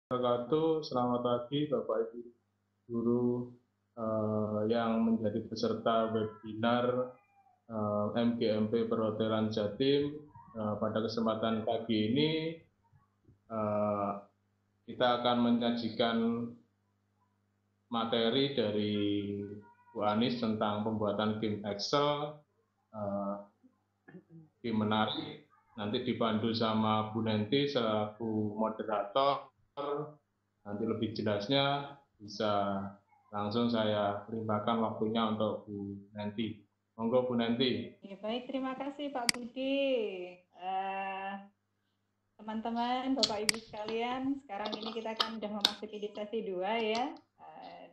Wabarakatuh. Selamat pagi Bapak Ibu guru yang menjadi peserta webinar MGMP Perhotelan Jatim. Pada kesempatan pagi ini eh, kita akan menyajikan materi dari Bu Anis tentang pembuatan game Excel, game menarik. Nanti dipandu sama Bu Nenti selaku moderator. Nanti lebih jelasnya bisa langsung saya perintahkan waktunya untuk Bu Nenti. Monggo Bu Nenti. Ya, baik, terima kasih Pak Budi. Teman-teman, Bapak Ibu sekalian, sekarang ini kita kan sudah memasuki di sesi 2 ya.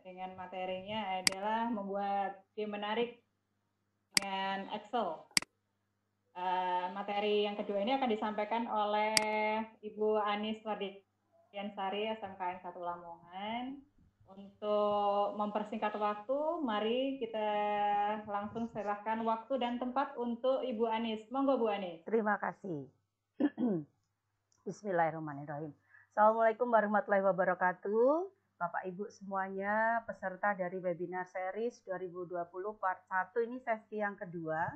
Dengan materinya adalah membuat game menarik dengan Excel. Materi yang kedua ini akan disampaikan oleh Ibu Anis Wardiansari, SMKN 1 Lamongan. Untuk mempersingkat waktu, mari kita langsung serahkan waktu dan tempat untuk Ibu Anis. Monggo Bu Anis. Terima kasih. Bismillahirrahmanirrahim. Assalamualaikum warahmatullahi wabarakatuh. Bapak Ibu semuanya, peserta dari webinar series 2020 part 1, ini sesi yang kedua.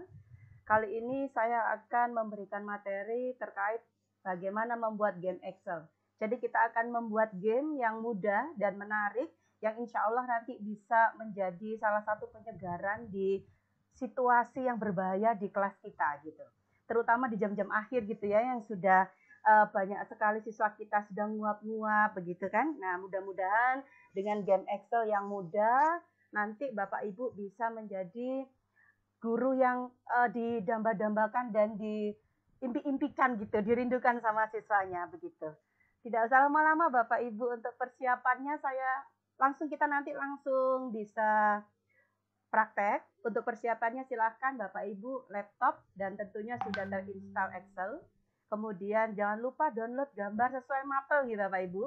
Kali ini saya akan memberikan materi terkait bagaimana membuat game Excel. Jadi kita akan membuat game yang mudah dan menarik, yang insya Allah nanti bisa menjadi salah satu penyegaran di situasi yang berbahaya di kelas kita gitu. Terutama di jam-jam akhir gitu ya, yang sudah banyak sekali siswa kita sudah nguap-nguap begitu kan. Nah, mudah-mudahan dengan game Excel yang mudah nanti Bapak Ibu bisa menjadi guru yang didamba-dambakan dan diimpi-impikan gitu, dirindukan sama siswanya begitu. Tidak usah lama-lama Bapak Ibu, untuk persiapannya kita nanti langsung bisa praktek. Untuk persiapannya silahkan Bapak Ibu laptop dan tentunya sudah terinstall Excel. Kemudian jangan lupa download gambar sesuai mapel gitu Bapak Ibu.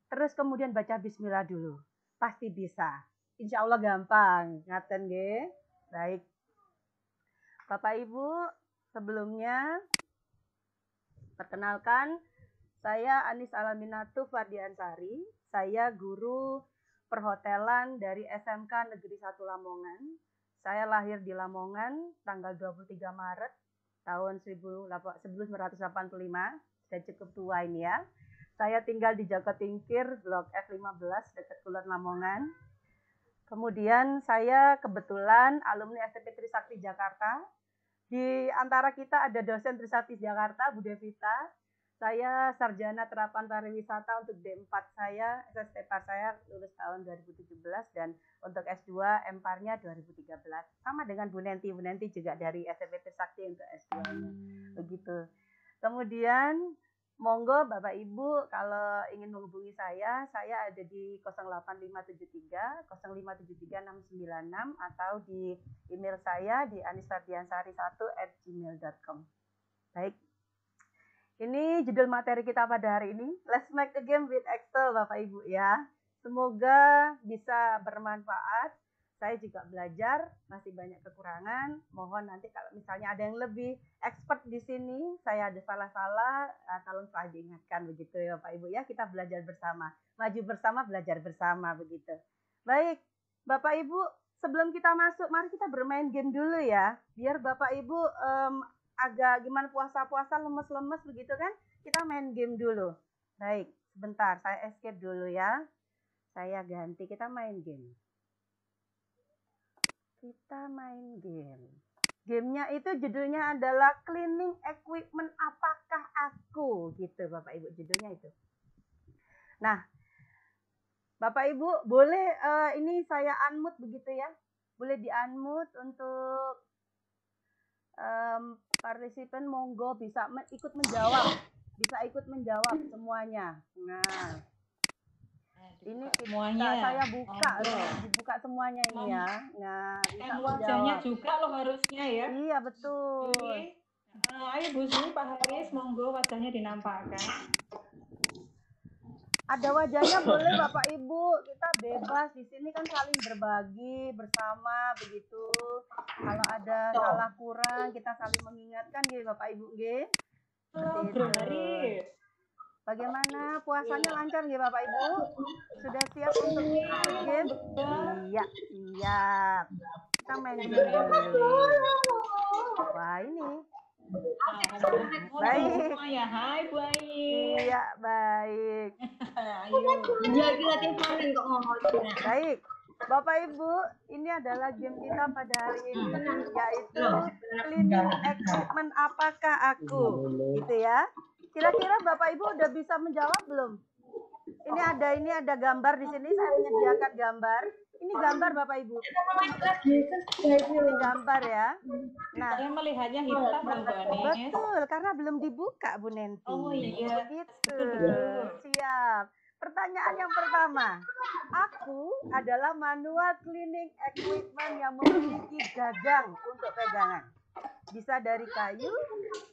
Terus kemudian baca bismillah dulu. Pasti bisa. Insya Allah gampang. Ngaten nggih. Baik. Bapak Ibu, sebelumnya perkenalkan, saya Anis Alaminatu Wardiansari. Saya guru perhotelan dari SMK Negeri 1 Lamongan. Saya lahir di Lamongan tanggal 23 Maret tahun 1985. Sudah cukup tua ini ya. Saya tinggal di Joko Tingkir, Blok F15 dekat Kulon Lamongan. Kemudian saya kebetulan alumni SMP Trisakti Jakarta. Di antara kita ada dosen Trisakti Jakarta, Bu Devita. Saya sarjana terapan pariwisata untuk D4 saya, SST-PAR saya lulus tahun 2017, dan untuk S2 MPAR-nya 2013. Sama dengan Bu Nenti. Bu Nenti juga dari SMP Trisakti untuk S2-nya. Begitu. Kemudian monggo Bapak Ibu kalau ingin menghubungi saya ada di 08573 0573696 atau di email saya di aniswardiansari1@gmail.com. Baik. Ini judul materi kita pada hari ini. Let's make a game with Excel Bapak Ibu ya. Semoga bisa bermanfaat. Saya juga belajar, masih banyak kekurangan. Mohon nanti kalau misalnya ada yang lebih expert di sini, saya ada salah-salah, tolong selalu diingatkan begitu ya Bapak Ibu ya. Kita belajar bersama. Maju bersama, belajar bersama begitu. Baik, Bapak Ibu, sebelum kita masuk, mari kita bermain game dulu ya. Biar Bapak Ibu agak gimana, puasa-puasa lemes-lemes begitu kan, kita main game dulu. Baik, sebentar saya escape dulu ya. Saya ganti, kita main game. Kita main game. Gamenya itu judulnya adalah Cleaning Equipment Apakah Aku, gitu Bapak Ibu, judulnya itu. Nah, Bapak Ibu boleh ini saya unmute begitu ya. Boleh di-unmute untuk partisipan, monggo bisa ikut menjawab semuanya. Nah, ini semuanya saya buka, dibuka semuanya ini ya. Nah, bisa wajahnya juga loh harusnya ya. Iya betul. Ayo Bu Zul, Pak Haris, monggo wajahnya dinampakkan. Ada wajahnya boleh Bapak Ibu, kita bebas di sini kan, saling berbagi bersama begitu. Kalau ada salah kurang kita saling mengingatkan gitu Bapak Ibu nggih. Seperti itu. Bagaimana puasanya lancar nggih Bapak Ibu? Sudah siap untuk ikut game? Iya, siap. Kita main game dulu. Wah, ini. Baik. Hai Bu Ai. Iya, baik. Ayo. Baik. Bapak Ibu, ini adalah game kita pada hari ini, yaitu cleaning equipment apakah aku, gitu ya. Kira-kira Bapak Ibu udah bisa menjawab belum? Ini ada gambar di sini, saya menyediakan gambar. Ini gambar Bapak Ibu. Ini gambar ya. Nah, Saya melihatnya hitam loh Bu Anis. betul, karena belum dibuka Bu Nenti. Oh iya. Begitu. Siap. Pertanyaan yang pertama. Aku adalah manual cleaning equipment yang memiliki gagang untuk pegangan. Bisa dari kayu,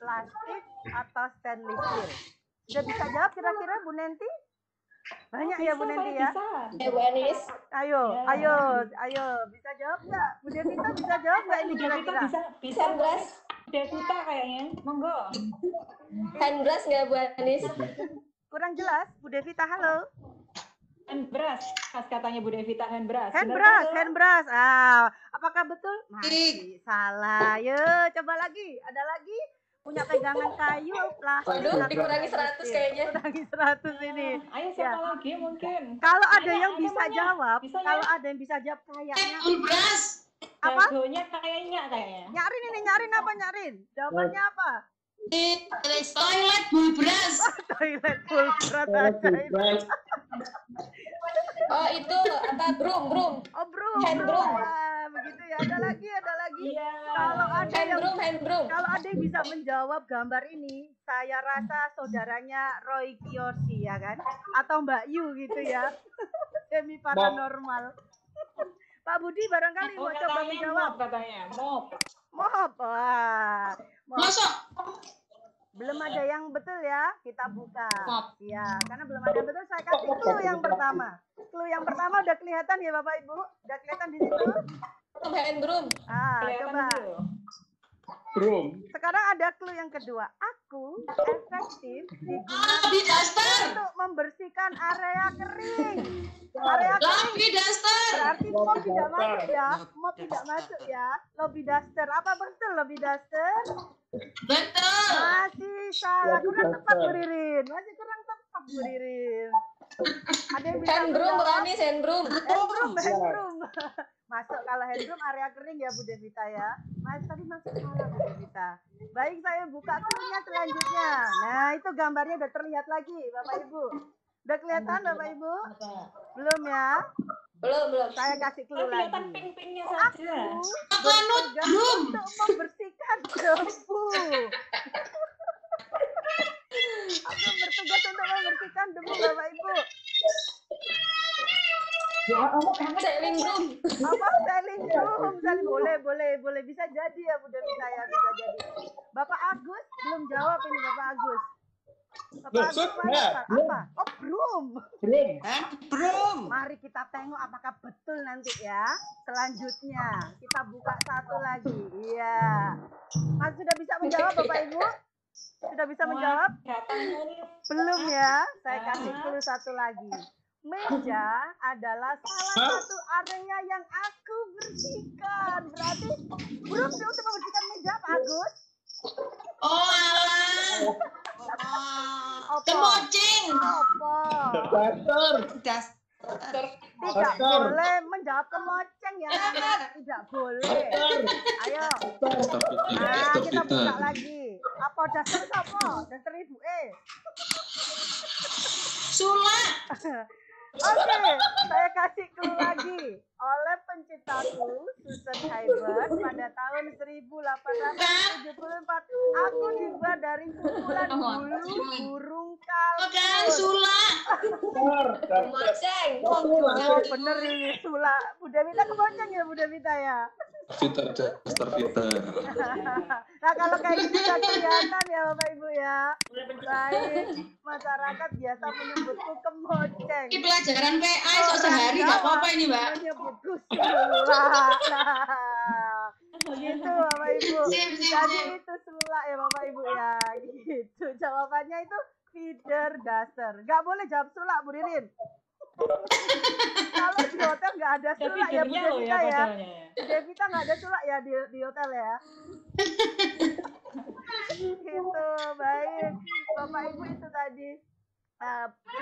plastik, atau stainless steel. Sudah bisa jawab kira-kira Bu Nenti? Banyak ya Bu Nenti ya? Bu Anis. Ayo. Bisa jawab nggak? Bu Devita bisa jawab nggak ini kira-kira? Bisa Bras. Devita kayaknya. Monggo. Handbrush nggak Bu Anis? Kurang jelas, Bu Devita, halo. Handbrush. Pas katanya Bu Devita handbrush. Handbrush. Ah, apakah betul? Masih salah. Yuk, coba lagi. Ada lagi? Punya pegangan kayu, plastik. Waduh, dikurangi 100 kayaknya. Kurangi 100 ini. Ayo siapa lagi mungkin? Kalau ada yang bisa namanya. jawab, Bisa ya? kalau ada yang bisa jawab kayaknya. Apa? Jagonya kayaknya. Nyarin apa? Jawabannya apa? Toilet bulbras. Toilet full berat aja. Oh itu apa? Broom. Oh, broom. Hand broom. Ah, begitu ya. Ada lagi. Iya. Hand broom. Kalau ada yang bisa menjawab gambar ini, saya rasa saudaranya Roy Kiyoshi ya kan? Atau Mbak Yu gitu ya. Semi paranormal. Pak Budi barangkali mau coba menjawab. Katanya mop. Mop. Wah. Masuk. Belum ada yang betul ya, kita buka. Mop. Ya, karena belum ada yang betul, saya kasih clue yang pertama. Clue yang pertama udah kelihatan ya Bapak Ibu? Udah kelihatan di situ? Hand broom. Ah, Kelihatan coba. dulu. Brum. Sekarang ada clue yang kedua. Aku efektif digunakan untuk membersihkan area kering. Area kering berarti mop tidak masuk ya. Mop tidak masuk ya. Lobby duster. Apa betul lobby duster? Betul. Masih salah. Kurang tepat Bu Ririn. Masih kurang tepat Bu Ririn. Ada yang bisa Hand broom Bu menjawab? Anis, hand broom. Handroom. Masuk kalau handroom area kering ya Bu Devita ya. Tadi masuk salah Bu Devita. Baik, saya buka clue-nya selanjutnya. Nah, itu gambarnya udah terlihat lagi Bapak Ibu. Udah kelihatan Bapak Ibu? Belum ya? Belum. Saya kasih clue lagi. Kelihatan pink-pinknya saja. Berpegang untuk membersihkan debu. Aku bertugas untuk membersihkan debu Bapak Ibu. Sailing broom. Apa styling room? Boleh bisa jadi ya Bu Devita ya, bisa jadi. Bapak Agus belum jawab ini Bapak Agus. Bapak Agus mana? Apa? Oh, broom. Mari kita tengok apakah betul nanti ya. Selanjutnya kita buka satu lagi. Iya. Mas sudah bisa menjawab Bapak Ibu? Sudah bisa menjawab? Belum ya. Saya kasih clue satu lagi. Meja adalah salah satu area yang aku bersihkan. Berarti belum untuk membersihkan meja Pak Agus. Oh alah. Kemocing. Apa? Tidak boleh menjawab kemoceng ya. Tidak boleh. Ayo. Nah, kita buka lagi. Apa dasar apa? Dasar Ibu Sulap. Oke, saya kasih clue lagi. Oleh penciptaku, Susan Hayward, pada tahun 1874, aku dibuat dari kumpulan bulu burung kalkun. Sulap. Kemoceng. Oh, bener ini Sula. Bu Devita kemoceng ya Bu Devita ya? Peter. Nah kalau kayak gini udah kelihatan ya Bapak Ibu ya. Baik, masyarakat biasa menyebutku kemoceng. Ini pelajaran PA esok sehari nggak apa-apa ini Mbak. Menyebutku Sula. Nah, begitu Bapak Ibu. Jadi itu Sula ya Bapak Ibu ya. Gitu. Jawab Jawabannya itu feeder duster. Nggak boleh jawab sulak, Bu Ririn. Kalau di hotel nggak ada sulak ya, Bu Devita ya. Bu Devita nggak ada sulak ya di hotel ya. Gitu, baik. Bapak Ibu itu tadi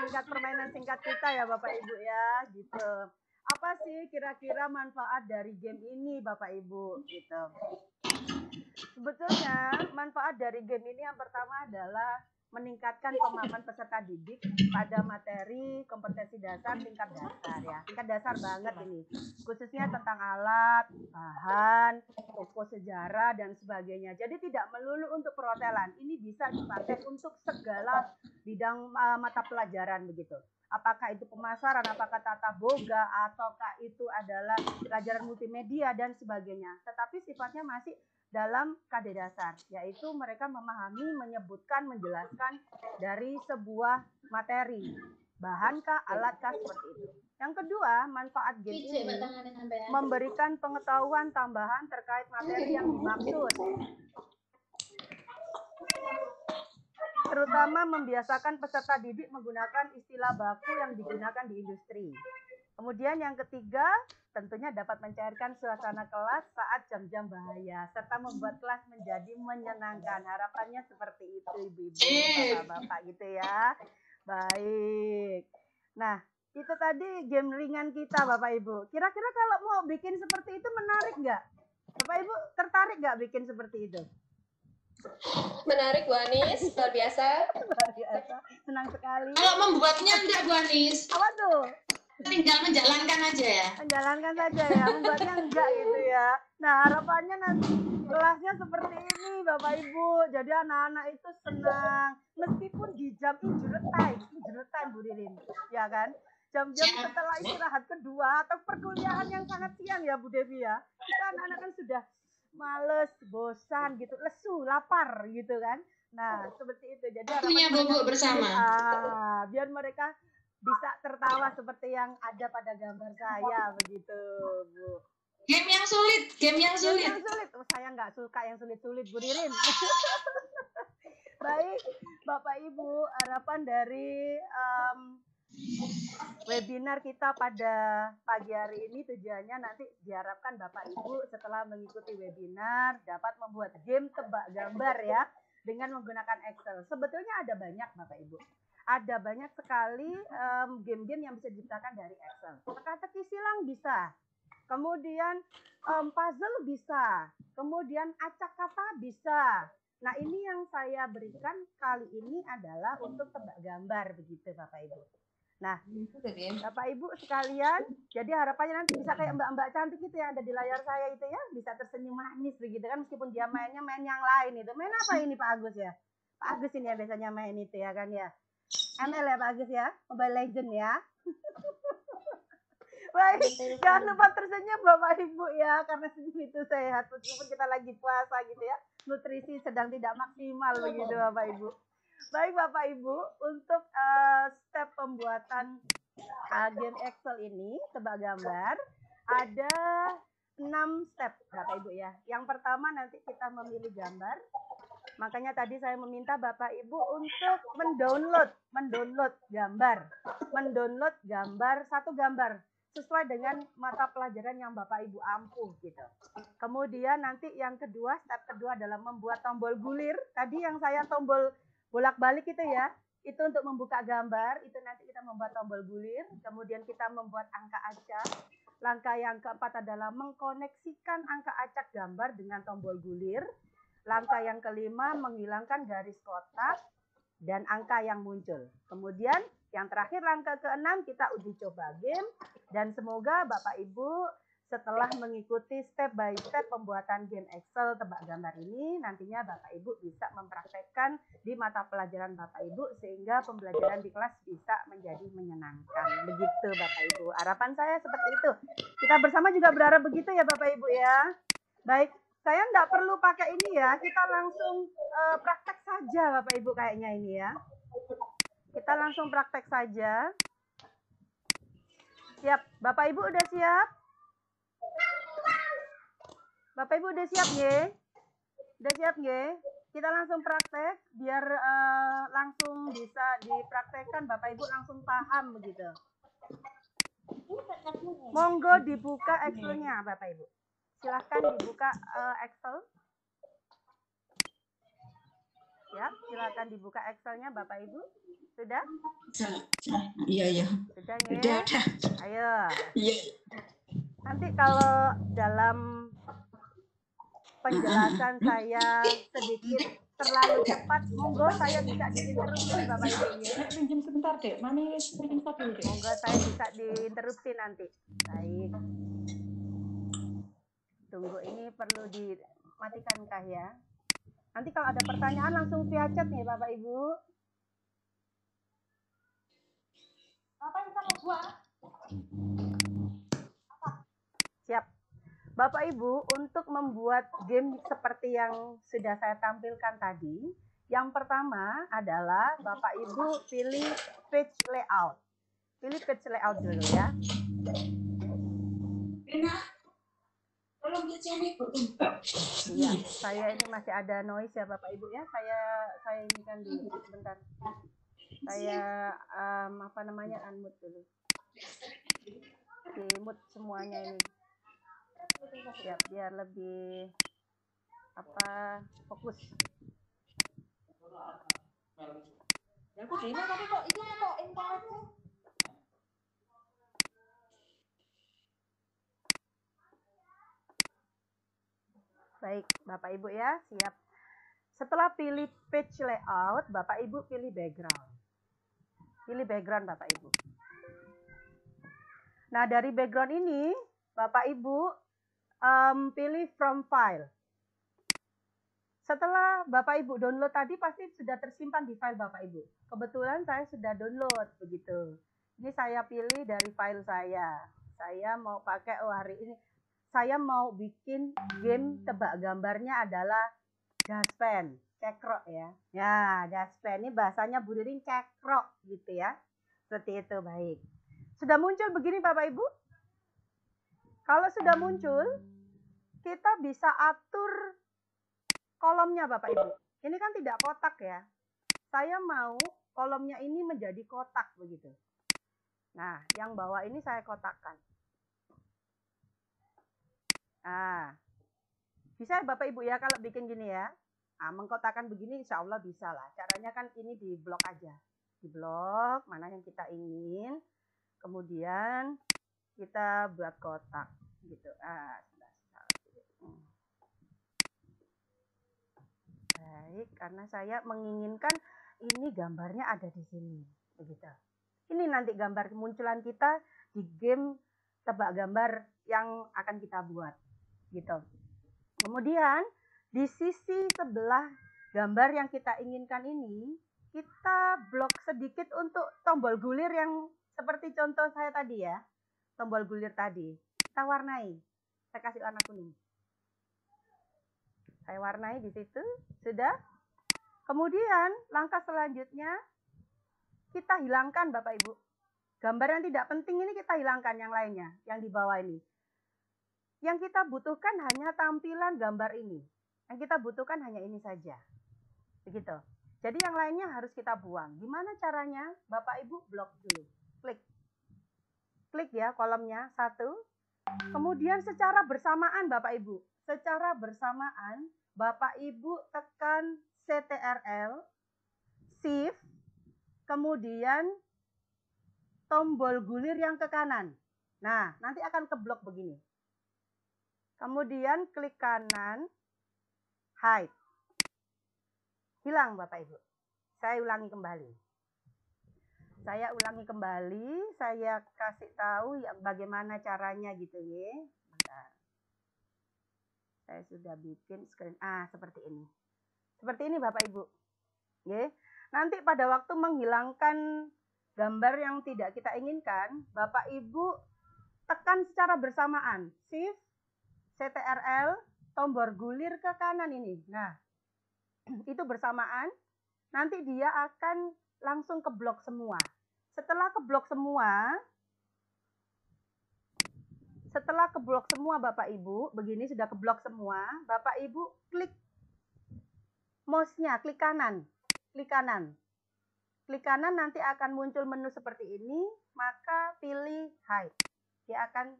singkat permainan singkat kita ya Bapak Ibu ya, gitu. Apa sih kira-kira manfaat dari game ini Bapak Ibu gitu. Sebetulnya manfaat dari game ini yang pertama adalah meningkatkan pemahaman peserta didik pada materi kompetensi dasar tingkat dasar ya. Tingkat dasar banget ini. Khususnya tentang alat, bahan, toko sejarah dan sebagainya. Jadi tidak melulu untuk perhotelan. Ini bisa dipakai untuk segala bidang mata pelajaran begitu. Apakah itu pemasaran, apakah tata boga, ataukah itu adalah pelajaran multimedia dan sebagainya. Tetapi sifatnya masih dalam KD dasar, yaitu mereka memahami, menyebutkan, menjelaskan dari sebuah materi, bahankah, alatkah, seperti itu. Yang kedua, manfaat game ini memberikan pengetahuan tambahan terkait materi yang dimaksud, terutama membiasakan peserta didik menggunakan istilah baku yang digunakan di industri. Kemudian yang ketiga, tentunya dapat mencairkan suasana kelas saat jam-jam bahaya, serta membuat kelas menjadi menyenangkan. Harapannya seperti itu, Ibu-ibu, Bapak-bapak gitu ya. Baik. Nah, itu tadi game ringan kita, Bapak Ibu. Kira-kira kalau mau bikin seperti itu menarik nggak? Bapak Ibu tertarik nggak bikin seperti itu? Menarik, Bu Anis, luar biasa. Luar biasa, senang sekali. Kalau membuatnya enggak, Bu Anis? Apa tuh? Tinggal menjalankan aja ya. Menjalankan saja ya, membuatnya enggak gitu ya. Nah, harapannya nanti kelasnya seperti ini Bapak Ibu. Jadi anak-anak itu senang. Meskipun di jam injury time Bu Ririn. Ya kan? Jam-jam setelah istirahat kedua atau perkuliahan yang sangat siang ya Bu Devi ya. Kita anak-anak kan sudah males, bosan gitu, lesu, lapar gitu kan. Nah, seperti itu. Jadi punya bobok bersama. Biar mereka bisa tertawa seperti yang ada pada gambar saya begitu, Bu. Game yang sulit. Game yang sulit. Oh, saya nggak suka yang sulit-sulit, Bu Ririn. Baik, Bapak Ibu, harapan dari webinar kita pada pagi hari ini tujuannya nanti diharapkan Bapak Ibu setelah mengikuti webinar dapat membuat game tebak gambar ya dengan menggunakan Excel. Sebetulnya ada banyak Bapak Ibu. Ada banyak sekali game-game yang bisa diciptakan dari Excel. Teka-teki silang bisa. Kemudian puzzle bisa. Kemudian acak kata bisa. Nah, ini yang saya berikan kali ini adalah untuk tebak gambar begitu Bapak Ibu. Nah, Bapak Ibu sekalian, jadi harapannya nanti bisa kayak mbak-mbak cantik itu yang ada di layar saya itu ya, bisa tersenyum manis begitu kan, meskipun dia mainnya main yang lain itu. Main apa ini Pak Agus ya? Pak Agus ini ya biasanya main itu ya kan ya. ML ya Pak Agus ya, Mobile Legend ya. Baik, jangan lupa tersenyum Bapak Ibu ya, karena senyum itu sehat meskipun kita lagi puasa gitu ya. Nutrisi sedang tidak maksimal begitu Bapak Ibu. Baik Bapak Ibu, untuk step pembuatan game Excel ini, tebak gambar, ada 6 step Bapak Ibu ya. Yang pertama nanti kita memilih gambar. Makanya tadi saya meminta Bapak Ibu untuk mendownload gambar, satu gambar sesuai dengan mata pelajaran yang Bapak Ibu ampuh gitu. Kemudian nanti yang kedua, step kedua adalah membuat tombol gulir. Tadi yang saya tombol bolak-balik itu ya, itu untuk membuka gambar, itu nanti kita membuat tombol gulir. Kemudian kita membuat angka acak. Langkah yang keempat adalah mengkoneksikan angka acak gambar dengan tombol gulir. Langkah yang kelima, menghilangkan garis kotak dan angka yang muncul. Kemudian yang terakhir, langkah keenam, kita uji coba game. Dan semoga Bapak Ibu setelah mengikuti step by step pembuatan game Excel tebak gambar ini, nantinya Bapak Ibu bisa mempraktekkan di mata pelajaran Bapak Ibu, sehingga pembelajaran di kelas bisa menjadi menyenangkan. Begitu Bapak Ibu. Harapan saya seperti itu. Kita bersama juga berharap begitu ya Bapak Ibu ya. Baik. Saya nggak perlu pakai ini ya, kita langsung praktek saja Bapak Ibu kayaknya ini ya. Kita langsung praktek saja. Siap, Bapak Ibu udah siap? Bapak Ibu udah siap nggih? Udah siap nggih? kita langsung praktek biar langsung bisa dipraktekkan, Bapak Ibu langsung paham begitu. Monggo dibuka Excel-nya, Bapak Ibu. Silahkan dibuka Excel. Ya, silakan dibuka Excel-nya, Bapak Ibu. Sudah? Iya. Sudah ya? Ayo. Iya. Nanti kalau dalam penjelasan saya sedikit terlalu cepat, monggo saya bisa diinterupsi, Bapak Ibu ya. Pinjam sebentar, Dek. Manis, pinjam satu, Dek. Monggo saya bisa diinterupsi nanti. Baik. Tunggu, ini perlu dimatikan kah ya? Nanti kalau ada pertanyaan langsung via chat nih, Bapak Ibu. Apa yang sama gua? Siap. Bapak Ibu, untuk membuat game seperti yang sudah saya tampilkan tadi, yang pertama adalah Bapak Ibu pilih page layout. Pilih page layout dulu ya. Iya, saya ini masih ada noise ya Bapak Ibu ya. Saya ini kan dulu sebentar. Saya unmute dulu. Di mute semuanya ini. Ya, biar lebih fokus. Baik, Bapak Ibu ya, siap. Setelah pilih page layout, Bapak Ibu pilih background. Pilih background Bapak Ibu. Nah, dari background ini, Bapak Ibu pilih from file. Setelah Bapak Ibu download tadi pasti sudah tersimpan di file Bapak Ibu. Kebetulan saya sudah download begitu. Ini saya pilih dari file saya. Saya mau pakai hari ini. Saya mau bikin game tebak gambarnya adalah Jaspen, cekrok ya. Ya, Jaspen ini bahasanya Bu Ririn cekrok gitu ya. Seperti itu, baik. Sudah muncul begini Bapak Ibu? Kalau sudah muncul, kita bisa atur kolomnya Bapak Ibu. Ini kan tidak kotak ya. Saya mau kolomnya ini menjadi kotak begitu. Nah, yang bawah ini saya kotakkan. Nah, bisa Bapak Ibu ya kalau bikin gini ya. Nah, mengkotakkan begini insya Allah bisa lah. Caranya kan ini di blok aja. Di blok mana yang kita ingin. Kemudian kita buat kotak gitu. Baik, karena saya menginginkan ini gambarnya ada di sini. Begitu. Ini nanti gambar kemunculan kita di game tebak gambar yang akan kita buat. Gitu. Kemudian di sisi sebelah gambar yang kita inginkan ini, kita blok sedikit untuk tombol gulir yang seperti contoh saya tadi ya. Tombol gulir tadi. Kita warnai. Saya kasih warna kuning. Saya warnai di situ. Sudah. Kemudian langkah selanjutnya kita hilangkan Bapak Ibu. Gambar yang tidak penting ini kita hilangkan yang lainnya. Yang di bawah ini. Yang kita butuhkan hanya tampilan gambar ini. Yang kita butuhkan hanya ini saja. Begitu. Jadi yang lainnya harus kita buang. Gimana caranya? Bapak Ibu blok dulu. Klik. Klik ya kolomnya. 1. Kemudian secara bersamaan Bapak Ibu. Secara bersamaan Bapak Ibu tekan CTRL. Shift. Kemudian tombol gulir yang ke kanan. Nah, nanti akan keblok begini. Kemudian klik kanan, hide. Hilang Bapak Ibu. Saya ulangi kembali. Saya kasih tahu ya bagaimana caranya gitu ya. Bentar. Saya sudah bikin screen. Seperti ini. Seperti ini Bapak Ibu. Ya. Nanti pada waktu menghilangkan gambar yang tidak kita inginkan, Bapak Ibu tekan secara bersamaan. Shift, CTRL, tombol gulir ke kanan ini. Nah, itu bersamaan, nanti dia akan langsung keblok semua. Setelah keblok semua Bapak Ibu, begini sudah keblok semua, Bapak Ibu klik mouse-nya, klik kanan. Klik kanan. Klik kanan nanti akan muncul menu seperti ini, maka pilih hide. Dia akan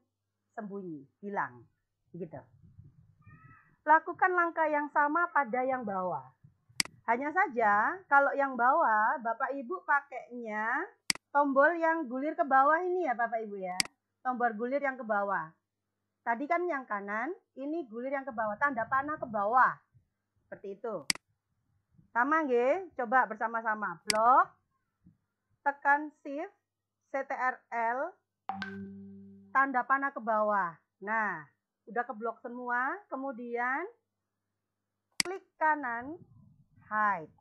sembunyi, hilang. Gitu. Lakukan langkah yang sama pada yang bawah. Hanya saja kalau yang bawah Bapak Ibu pakainya tombol yang gulir ke bawah ini ya Bapak Ibu ya. Tombol gulir yang ke bawah. Tadi kan yang kanan, ini gulir yang ke bawah, tanda panah ke bawah. Seperti itu. Sama nggih, coba bersama-sama. Blok, tekan shift, CTRL, tanda panah ke bawah. Nah, udah keblok semua, kemudian klik kanan, hide.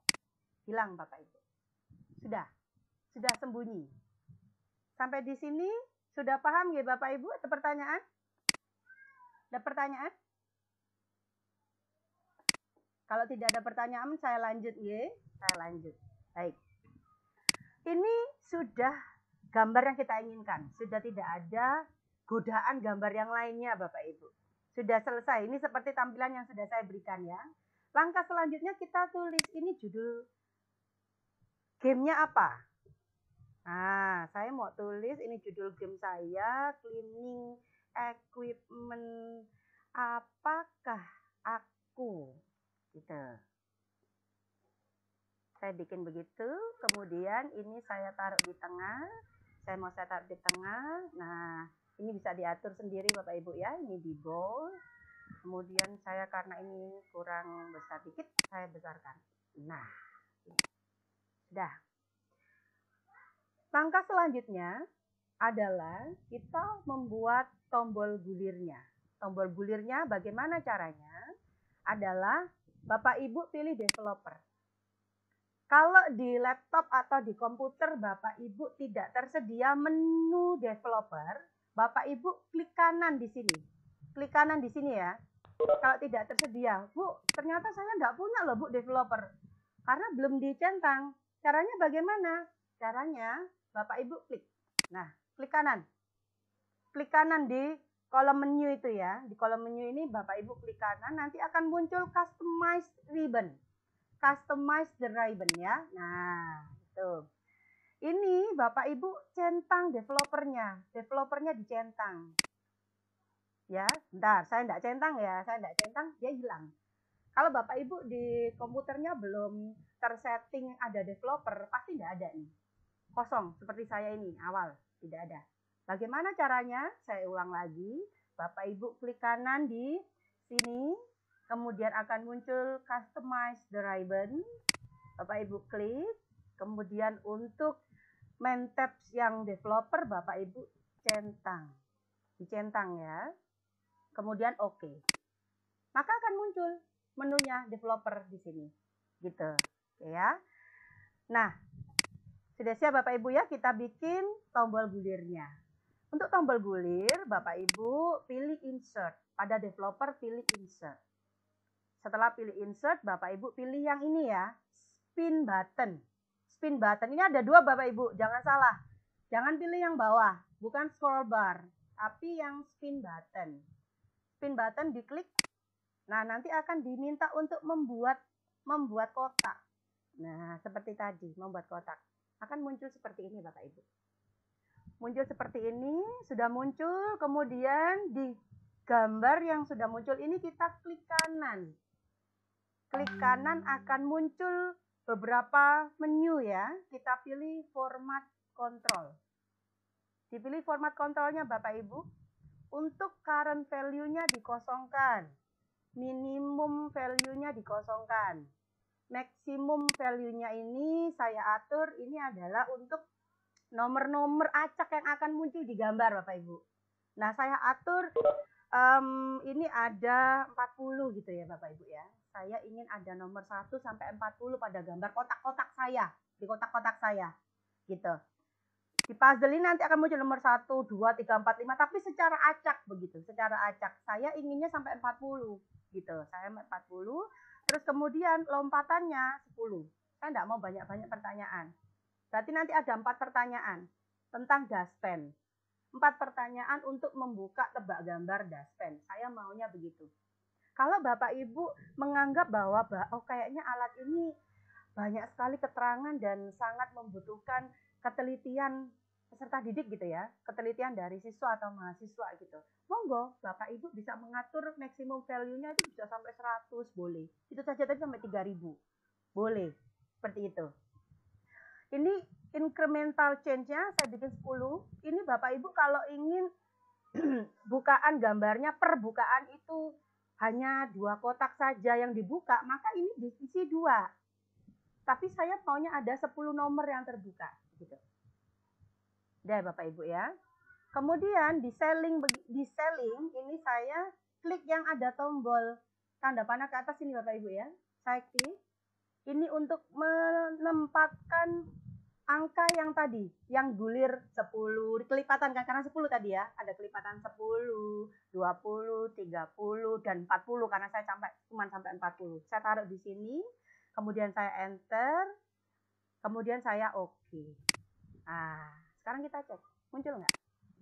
Hilang Bapak Ibu. Sudah sembunyi. Sampai di sini sudah paham nggih Bapak Ibu? Ada pertanyaan? Ada pertanyaan? Kalau tidak ada pertanyaan, saya lanjut nggih. Saya lanjut. Baik. Ini sudah gambar yang kita inginkan. Sudah tidak ada godaan gambar yang lainnya Bapak Ibu. Sudah selesai. Ini seperti tampilan yang sudah saya berikan ya. Langkah selanjutnya kita tulis ini judul gamenya apa. Nah, saya mau tulis ini judul game saya, cleaning equipment apakah aku. Gitu. Saya bikin begitu, kemudian ini saya taruh di tengah. Saya mau saya taruh di tengah. Nah, ini bisa diatur sendiri Bapak Ibu ya. Ini di bold. Kemudian saya karena ini kurang besar dikit, saya besarkan. Nah, sudah. Langkah selanjutnya adalah kita membuat tombol gulirnya. Tombol gulirnya bagaimana caranya? Adalah Bapak Ibu pilih developer. Kalau di laptop atau di komputer Bapak Ibu tidak tersedia menu developer, Bapak Ibu klik kanan di sini. Klik kanan di sini ya. Kalau tidak tersedia, Bu, ternyata saya nggak punya loh Bu developer. Karena belum dicentang. Caranya bagaimana? Caranya Bapak Ibu klik. Nah, klik kanan. Klik kanan di kolom menu itu ya. Di kolom menu ini Bapak Ibu klik kanan, nanti akan muncul customize ribbon. Customize the ribbon ya. Nah, itu. Ini Bapak Ibu centang developernya. Developernya dicentang. Ya, bentar, saya enggak centang ya. Saya enggak centang, dia hilang. Kalau Bapak Ibu di komputernya belum tersetting ada developer, pasti enggak ada nih. Kosong, seperti saya ini, awal. Tidak ada. Bagaimana caranya? Saya ulang lagi. Bapak Ibu klik kanan di sini. Kemudian akan muncul customize the ribbon. Bapak Ibu klik. Kemudian untuk main tabs yang developer, Bapak Ibu centang. Dicentang ya. Kemudian oke. Maka akan muncul menunya developer di sini. Gitu. Oke ya. Nah, sudah siap Bapak Ibu ya, kita bikin tombol gulirnya. Untuk tombol gulir, Bapak Ibu pilih insert. Pada developer pilih insert. Setelah pilih insert, Bapak Ibu pilih yang ini ya, spin button. Spin button ini ada dua Bapak Ibu, jangan salah. Jangan pilih yang bawah, bukan scroll bar, tapi yang spin button. Spin button diklik. Nah, nanti akan diminta untuk membuat kotak. Nah, seperti tadi, membuat kotak. Akan muncul seperti ini Bapak Ibu. Muncul seperti ini, sudah muncul, kemudian di gambar yang sudah muncul ini kita klik kanan. Klik kanan akan muncul beberapa menu ya. Kita pilih format control. Dipilih format kontrolnya Bapak Ibu. Untuk current value-nya dikosongkan. Minimum value-nya dikosongkan. Maksimum value-nya ini saya atur, ini adalah untuk nomor-nomor acak yang akan muncul di gambar Bapak Ibu. Nah, saya atur ini ada 40 gitu ya Bapak Ibu ya. Saya ingin ada nomor 1 sampai 40 pada gambar kotak-kotak saya. Di kotak-kotak saya. Gitu. Di puzzle ini nanti akan muncul nomor 1, 2, 3, 4, 5. Tapi secara acak begitu. Secara acak. Saya inginnya sampai 40. Gitu. Saya 40. Terus kemudian lompatannya 10. Saya tidak mau banyak-banyak pertanyaan. Berarti nanti ada 4 pertanyaan. Tentang dustpan. 4 pertanyaan untuk membuka tebak gambar dustpan. Saya maunya begitu. Kalau Bapak Ibu menganggap bahwa oh kayaknya alat ini banyak sekali keterangan dan sangat membutuhkan ketelitian peserta didik gitu ya, ketelitian dari siswa atau mahasiswa gitu. Monggo Bapak Ibu bisa mengatur maksimum value-nya itu bisa sampai 100 boleh. Itu saja tadi sampai 3000. Boleh. Seperti itu. Ini incremental change-nya saya bikin 10. Ini Bapak Ibu kalau ingin bukaan gambarnya per bukaan itu hanya 2 kotak saja yang dibuka, maka ini diisi 2. Tapi saya maunya ada 10 nomor yang terbuka gitu. Udah Bapak Ibu ya. Kemudian di selling ini saya klik yang ada tombol tanda panah ke atas ini Bapak Ibu ya. Saya klik. Ini untuk menempatkan angka yang tadi, yang gulir 10, kelipatan kan, karena 10 tadi ya, ada kelipatan 10, 20, 30, dan 40, karena saya cuma sampai 40. Saya taruh di sini, kemudian saya enter, kemudian saya oke. Nah, sekarang kita cek, muncul nggak?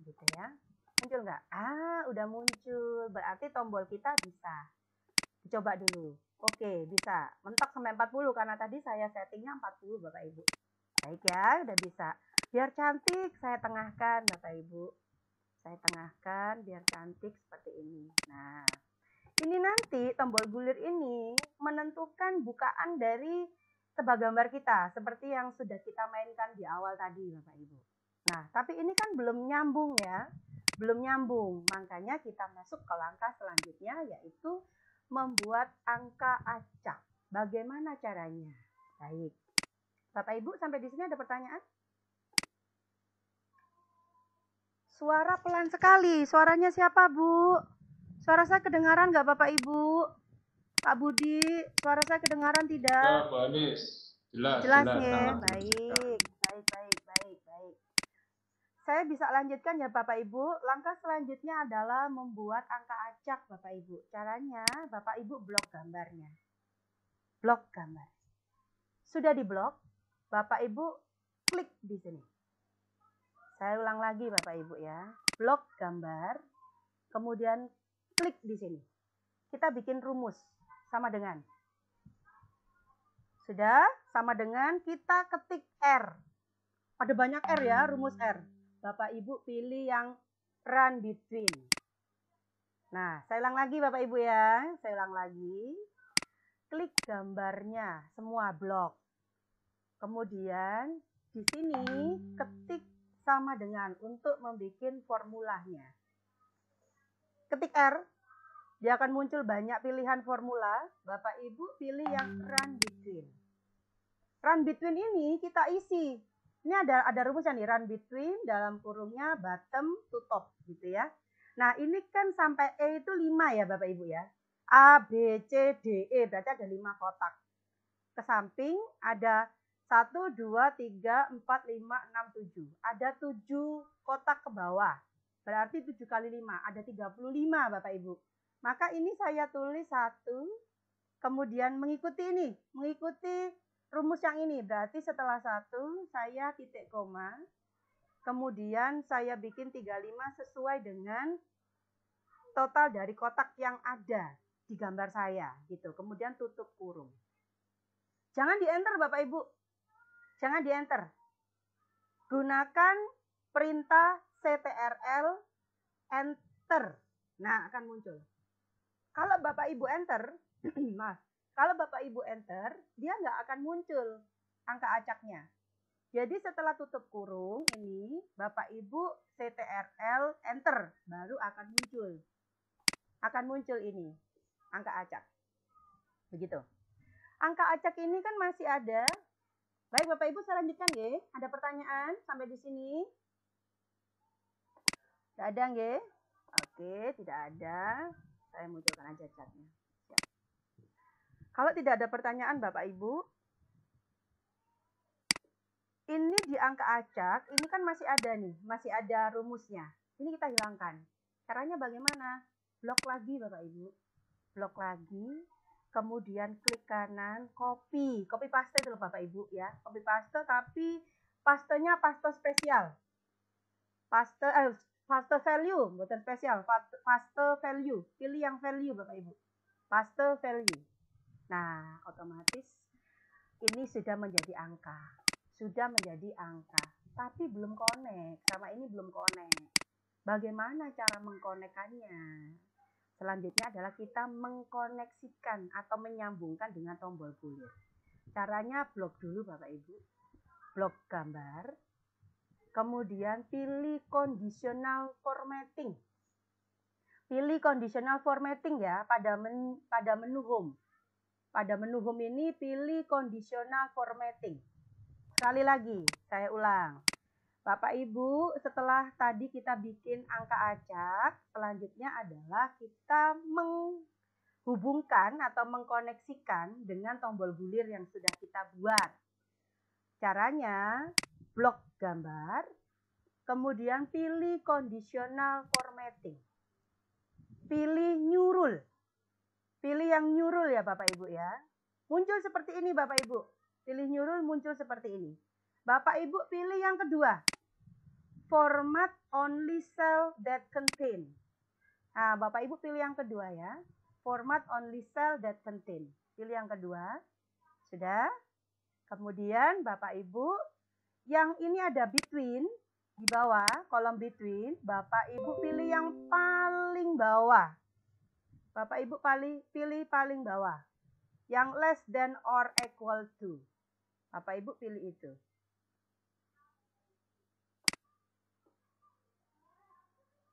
Gitu ya, muncul nggak? Udah muncul, berarti tombol kita bisa. Coba dulu. Oke, bisa. Mentok sampai 40 karena tadi saya settingnya 40 Bapak Ibu. Baik ya, udah bisa. Biar cantik saya tengahkan Bapak Ibu. Saya tengahkan biar cantik seperti ini. Nah, ini nanti tombol gulir ini menentukan bukaan dari tebak gambar kita seperti yang sudah kita mainkan di awal tadi Bapak Ibu. Nah, tapi ini kan belum nyambung ya. Belum nyambung. Makanya kita masuk ke langkah selanjutnya yaitu membuat angka acak. Bagaimana caranya? Baik. Bapak Ibu sampai di sini ada pertanyaan? Suara pelan sekali. Suaranya siapa, Bu? Suara saya kedengaran nggak Bapak Ibu? Pak Budi, suara saya kedengaran tidak? Ya, Bu Anis. Jelas ya? Baik. Saya bisa lanjutkan ya Bapak Ibu. Langkah selanjutnya adalah membuat angka acak Bapak Ibu. Caranya Bapak Ibu blok gambarnya. Blok gambar. Sudah diblok, Bapak Ibu klik di sini. Saya ulang lagi Bapak Ibu ya. Blok gambar, kemudian klik di sini. Kita bikin rumus sama dengan. Sudah sama dengan kita ketik R. Ada banyak R ya, rumus R. Bapak Ibu pilih yang run between. Nah, saya ulang lagi Bapak Ibu ya. Saya ulang lagi. Klik gambarnya, semua blok. Kemudian di sini ketik sama dengan untuk membuat formulanya. Ketik R, dia akan muncul banyak pilihan formula. Bapak Ibu pilih yang run between. Run between ini kita isi. Ini ada rumusnya nih, run between dalam kurungnya bottom to top gitu ya. Nah ini kan sampai E itu 5 ya Bapak Ibu ya. A, B, C, D, E berarti ada 5 kotak. Ke samping ada 1, 2, 3, 4, 5, 6, 7. Ada 7 kotak ke bawah. Berarti 7 kali 5, ada 35 Bapak Ibu. Maka ini saya tulis 1, kemudian mengikuti ini, mengikuti rumus yang ini. Berarti setelah 1 saya titik koma, kemudian saya bikin 35 sesuai dengan total dari kotak yang ada di gambar saya gitu. Kemudian tutup kurung. Jangan di enter Bapak Ibu. Jangan di enter. Gunakan perintah CTRL enter. Nah, akan muncul. Kalau Bapak Ibu enter, kalau Bapak Ibu enter, dia nggak akan muncul angka acaknya. Jadi setelah tutup kurung ini, Bapak Ibu CTRL enter, baru akan muncul. Akan muncul ini, angka acak. Begitu. Angka acak ini kan masih ada. Baik Bapak Ibu, saya lanjutkan ya. Ada pertanyaan sampai di sini? Tidak ada nggih? Oke, tidak ada. Saya munculkan aja catnya. Siap. Kalau tidak ada pertanyaan Bapak Ibu, ini di angka acak, ini kan masih ada nih, masih ada rumusnya. Ini kita hilangkan. Caranya bagaimana? Blok lagi Bapak Ibu. Blok lagi, kemudian klik kanan, copy paste dulu Bapak Ibu ya. Copy paste tapi pastenya paste spesial. Paste value, bukan spesial, paste value. Pilih yang value Bapak Ibu. paste value. Nah, otomatis ini sudah menjadi angka. Tapi belum connect, sama ini belum connect. Bagaimana cara mengkonekkannya? Selanjutnya adalah kita mengkoneksikan atau menyambungkan dengan tombol gulir. Caranya blok dulu Bapak Ibu. Blok gambar. Kemudian pilih conditional formatting. Pilih conditional formatting ya pada menu home. Pada menu home ini pilih conditional formatting. Sekali lagi, saya ulang. Bapak Ibu, setelah tadi kita bikin angka acak, selanjutnya adalah kita menghubungkan atau mengkoneksikan dengan tombol gulir yang sudah kita buat. Caranya, blok gambar, kemudian pilih conditional formatting. Pilih new rule. Pilih yang new rule ya Bapak Ibu ya. Muncul seperti ini Bapak Ibu. Pilih new rule muncul seperti ini. Bapak Ibu pilih yang kedua. Format only cell that contain. Nah, Bapak Ibu pilih yang kedua ya. Format only cell that contain. Pilih yang kedua. Sudah. Kemudian Bapak Ibu, yang ini ada between. Di bawah, kolom between, Bapak Ibu pilih yang paling bawah. Bapak Ibu pilih paling bawah. Yang less than or equal to. Bapak Ibu pilih itu.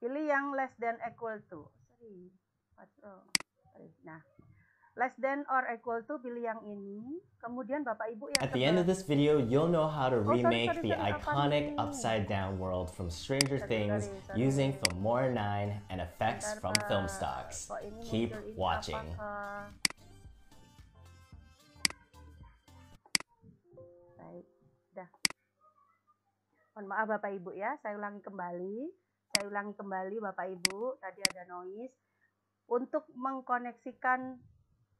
Pilih yang less than equal to. Nah, less than or equal to, pilih yang ini. Kemudian Bapak Ibu yang At the end of this video, you'll know how to remake the iconic upside down world from Stranger Things using Filmora 9 and effects from Filmstocks. Keep watching. Baik, dah. Mohon maaf Bapak Ibu ya, saya ulangi kembali Bapak Ibu, tadi ada noise. Untuk mengkoneksikan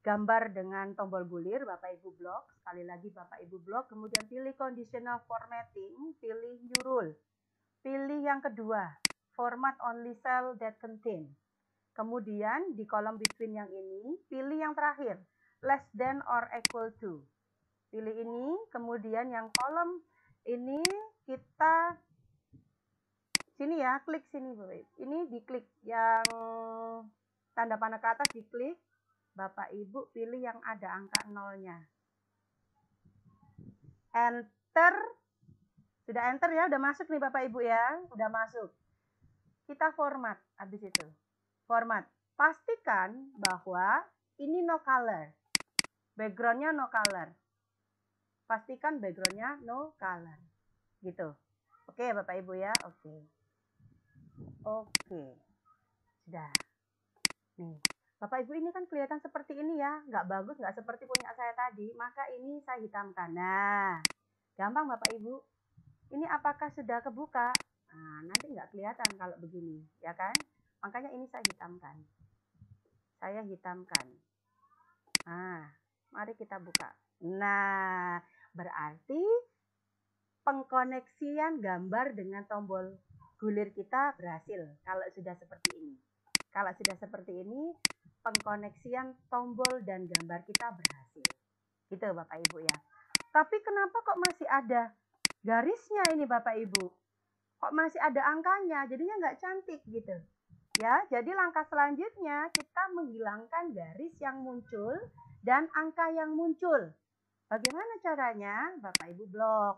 gambar dengan tombol gulir, Bapak Ibu blok. Sekali lagi Bapak Ibu blok, kemudian pilih conditional formatting, pilih new rule. Pilih yang kedua, format only cell that contain. Kemudian di kolom between yang ini, pilih yang terakhir, less than or equal to. Pilih ini, kemudian yang kolom ini kita sini ya, klik sini Bapak. Ini diklik yang tanda panah ke atas, diklik. Bapak Ibu pilih yang ada angka nolnya. Enter. Sudah enter ya, udah masuk nih Bapak Ibu ya. Udah masuk. Kita format habis itu. Format. Pastikan bahwa ini no color. Backgroundnya no color. Pastikan backgroundnya no color. Gitu. Oke Bapak Ibu ya. Oke. Sudah. Nih. Bapak Ibu ini kan kelihatan seperti ini ya, nggak bagus, nggak seperti punya saya tadi, maka ini saya hitamkan. Nah, gampang Bapak Ibu. Ini apakah sudah kebuka? Nah, nanti nggak kelihatan kalau begini, ya kan? Makanya ini saya hitamkan. Nah, mari kita buka. Nah, berarti pengkoneksian gambar dengan tombol gulir kita berhasil kalau sudah seperti ini. Kalau sudah seperti ini, pengkoneksian tombol dan gambar kita berhasil. Gitu Bapak Ibu ya. Tapi kenapa kok masih ada garisnya ini Bapak Ibu? Kok masih ada angkanya? Jadinya nggak cantik gitu. Ya, jadi langkah selanjutnya kita menghilangkan garis yang muncul dan angka yang muncul. Bagaimana caranya? Bapak Ibu blok.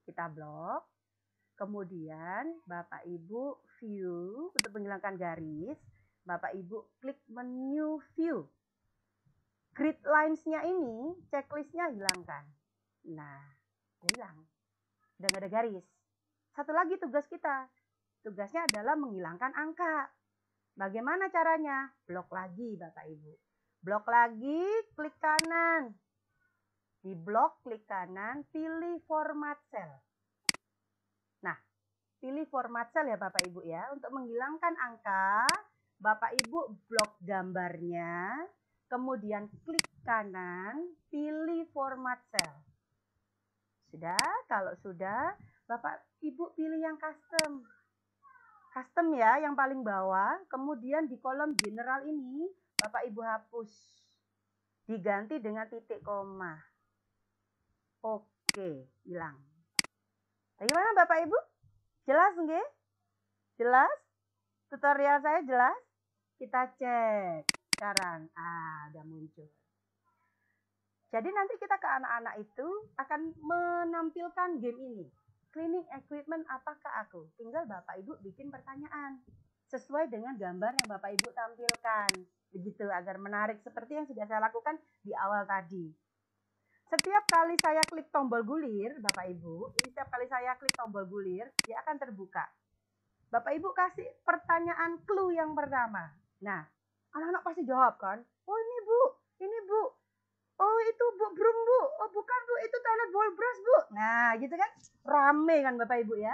Kita blok. Kemudian Bapak Ibu view untuk menghilangkan garis. Bapak Ibu klik menu view. Grid lines-nya ini, checklist-nya hilangkan. Nah, hilang. Udah nggak ada garis. Satu lagi tugas kita. Tugasnya adalah menghilangkan angka. Bagaimana caranya? Blok lagi Bapak Ibu. Blok lagi, klik kanan. Di blok, klik kanan, pilih format cell. Nah, pilih format cell ya Bapak Ibu ya. Untuk menghilangkan angka, Bapak Ibu blok gambarnya, kemudian klik kanan, pilih format cell. Sudah? Kalau sudah, Bapak Ibu pilih yang custom. Custom ya, yang paling bawah. Kemudian di kolom general ini, Bapak Ibu hapus. Diganti dengan titik koma. Oke, hilang. Bagaimana Bapak Ibu? Jelas nggih? Jelas? Tutorial saya jelas? Kita cek sekarang. Udah muncul. Jadi nanti kita ke anak-anak itu akan menampilkan game ini. Cleaning equipment apakah aku? Tinggal Bapak Ibu bikin pertanyaan sesuai dengan gambar yang Bapak Ibu tampilkan. Begitu agar menarik seperti yang sudah saya lakukan di awal tadi. Setiap kali saya klik tombol gulir, Bapak Ibu, ini setiap kali saya klik tombol gulir, dia akan terbuka. Bapak Ibu kasih pertanyaan clue yang pertama. Nah, anak-anak pasti jawab kan? Oh ini Bu, ini Bu. Oh itu Bu Brum Bu. Oh bukan Bu, itu toilet bowl brush Bu. Nah gitu kan, rame kan Bapak Ibu ya.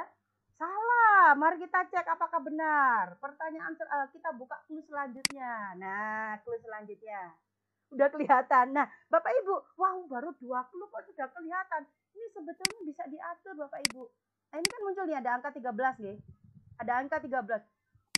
Salah, mari kita cek apakah benar. Pertanyaan kita buka clue selanjutnya. Nah, clue selanjutnya. Udah kelihatan. Nah, Bapak Ibu, wow baru 2 clue kok sudah kelihatan. Ini sebetulnya bisa diatur Bapak Ibu. Nah, ini kan muncul nih ada angka 13 nih. Ada angka 13.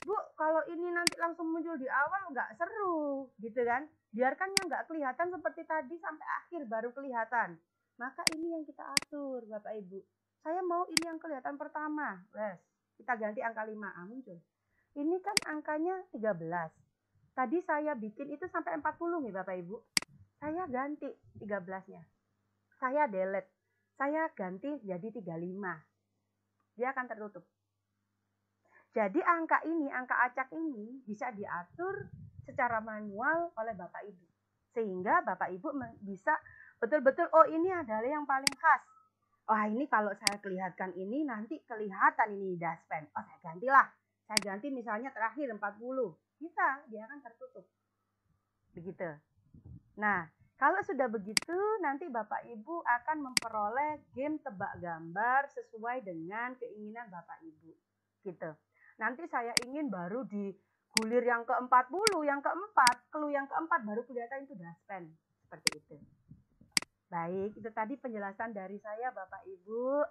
Bu, kalau ini nanti langsung muncul di awal nggak seru, gitu kan? Biarkannya nggak kelihatan seperti tadi sampai akhir baru kelihatan. Maka ini yang kita atur, Bapak Ibu. Saya mau ini yang kelihatan pertama. Wes, kita ganti angka 5. Muncul. Ini kan angkanya 13. Tadi saya bikin itu sampai 40 nih Bapak Ibu. Saya ganti 13-nya. Saya delete. Saya ganti jadi 35. Dia akan tertutup. Jadi angka ini, angka acak ini bisa diatur secara manual oleh Bapak Ibu. Sehingga Bapak Ibu bisa betul-betul, oh ini adalah yang paling khas. Oh ini kalau saya kelihatan ini nanti kelihatan ini dustpan. Oh saya gantilah. Saya ganti misalnya terakhir 40. Bisa, dia akan tertutup. Begitu. Nah, kalau sudah begitu nanti Bapak Ibu akan memperoleh game tebak gambar sesuai dengan keinginan Bapak Ibu. Gitu. Nanti saya ingin baru di gulir yang ke-40, yang keempat, clue yang keempat baru kelihatan itu dustpan. Seperti itu. Baik, itu tadi penjelasan dari saya Bapak Ibu.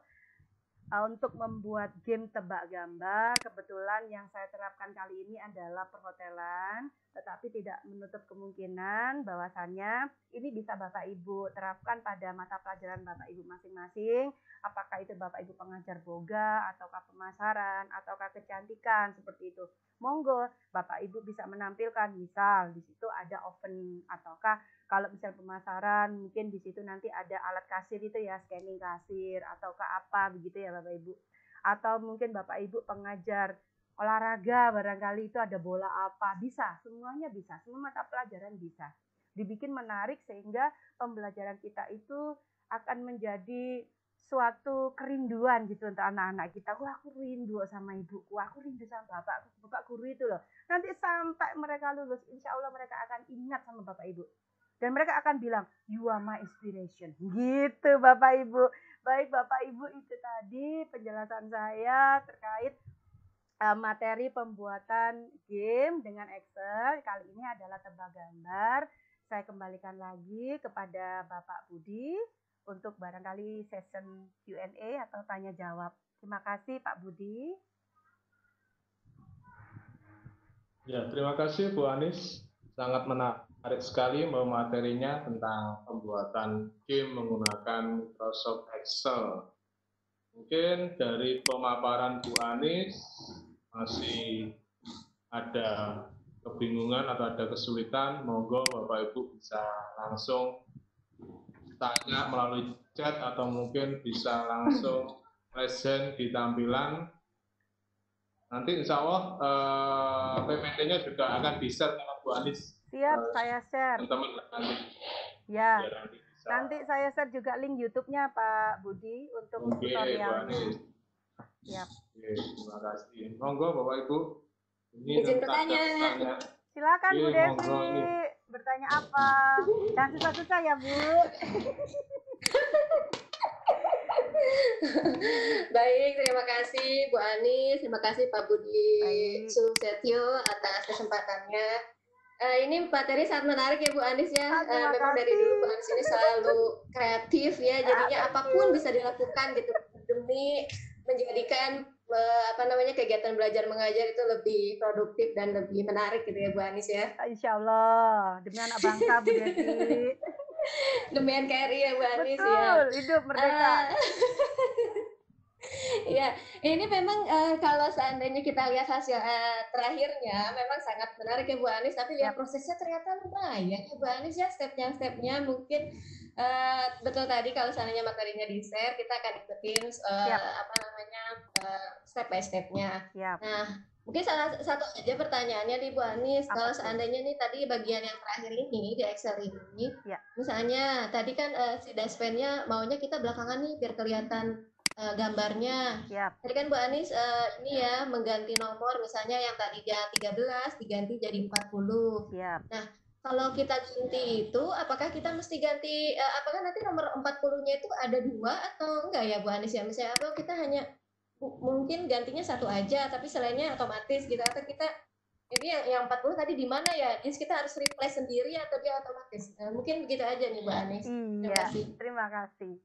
Untuk membuat game tebak gambar, kebetulan yang saya terapkan kali ini adalah perhotelan, tetapi tidak menutup kemungkinan bahwasannya ini bisa Bapak Ibu terapkan pada mata pelajaran Bapak Ibu masing-masing, apakah itu Bapak Ibu pengajar boga, ataukah pemasaran, ataukah kecantikan, seperti itu. Monggo, Bapak Ibu bisa menampilkan, misal di situ ada oven, ataukah kalau misal pemasaran, mungkin di situ nanti ada alat kasir itu ya, scanning kasir, ataukah apa begitu ya Bapak Ibu. Atau mungkin Bapak Ibu pengajar olahraga, barangkali itu ada bola apa, bisa, semuanya bisa, semua mata pelajaran bisa. Dibikin menarik sehingga pembelajaran kita itu akan menjadi suatu kerinduan gitu untuk anak-anak kita. Wah aku rindu sama ibuku, aku rindu sama bapak guru itu loh. Nanti sampai mereka lulus, insya Allah mereka akan ingat sama Bapak Ibu. Dan mereka akan bilang, you are my inspiration. Gitu Bapak Ibu. Baik Bapak Ibu, itu tadi penjelasan saya terkait materi pembuatan game dengan Excel. Kali ini adalah tebak gambar. Saya kembalikan lagi kepada Bapak Budi untuk barangkali session Q&A atau tanya jawab. Terima kasih Pak Budi. Ya, terima kasih Bu Anis. Sangat menarik sekali materinya tentang pembuatan game menggunakan Microsoft Excel. Mungkin dari pemaparan Bu Anis masih ada kebingungan atau ada kesulitan, monggo Bapak Ibu bisa langsung tanya melalui chat atau mungkin bisa langsung present di tampilan. Nanti insya Allah PPT-nya juga akan di-share sama Bu Anis. Siap, saya share. Teman-teman nanti. Ya, nanti saya share juga link YouTube-nya Pak Budi untuk tutorialnya. Siap. Oke, terima kasih. Monggo Bapak Ibu. Ini Izin bertanya. Silakan Bu Devi, bertanya apa? Jangan susah-susah ya Bu. Baik, terima kasih Bu Anis, terima kasih Pak Budi Susetio atas kesempatannya. Ini materi sangat menarik ya Bu Anis ya. Memang dari dulu Bu Anis ini selalu kreatif ya, jadinya apapun bisa dilakukan gitu demi menjadikan kegiatan belajar mengajar itu lebih produktif dan lebih menarik gitu ya Bu Anis ya. Insya Allah, demi anak bangsa Bu Devi. Demi NKRI ya Bu Anis ya. Betul, hidup merdeka. Ya, ini memang kalau seandainya kita lihat hasil terakhirnya memang sangat menarik ya Bu Anis, tapi lihat prosesnya ternyata lumayan ya Bu Anis ya, stepnya mungkin betul tadi kalau seandainya materinya di share kita akan ikutin step by stepnya. Nah, mungkin salah satu aja pertanyaannya nih Bu Anis, kalau seandainya nih tadi bagian yang terakhir ini di Excel ini, misalnya tadi kan si dashpan-nya maunya kita belakangan nih biar kelihatan gambarnya. Tadi kan Bu Anis ini ya mengganti nomor, misalnya yang tadinya 13 diganti jadi 40. Nah, kalau kita ganti itu, apakah kita mesti ganti, apakah nanti nomor 40-nya itu ada 2 atau enggak ya Bu Anis ya? Misalnya atau kita hanya mungkin gantinya 1 aja, tapi selainnya otomatis gitu, atau kita ini yang 40 tadi di mana ya? Jadi kita harus replace sendiri atau dia otomatis? Mungkin begitu aja nih Bu Anis. Terima kasih.